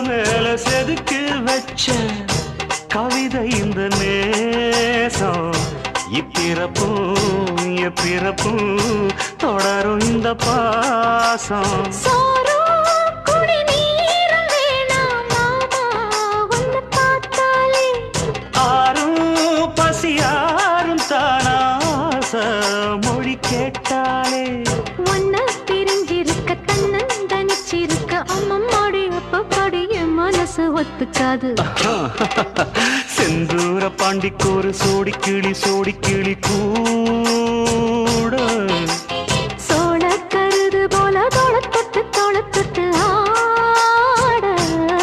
மேல செதுக்கி வச்ச கவிதை இந்த நேசம் இப்பிறப்பும் எப்பிறப்பும் தொடரும் இந்த பாசம் ஆறும் பசியாரும் தானாச மொழி கேட்டாலே ஒன்ன பிரிஞ்சிருக்க தன்னந்தனிச்சிருக்க அம்மம்மாடி அப்பப்பாடி என் மனசு ஒத்துக்காது செந்தூர பாண்டிக்கு ஒரு சோடி கிளி கூட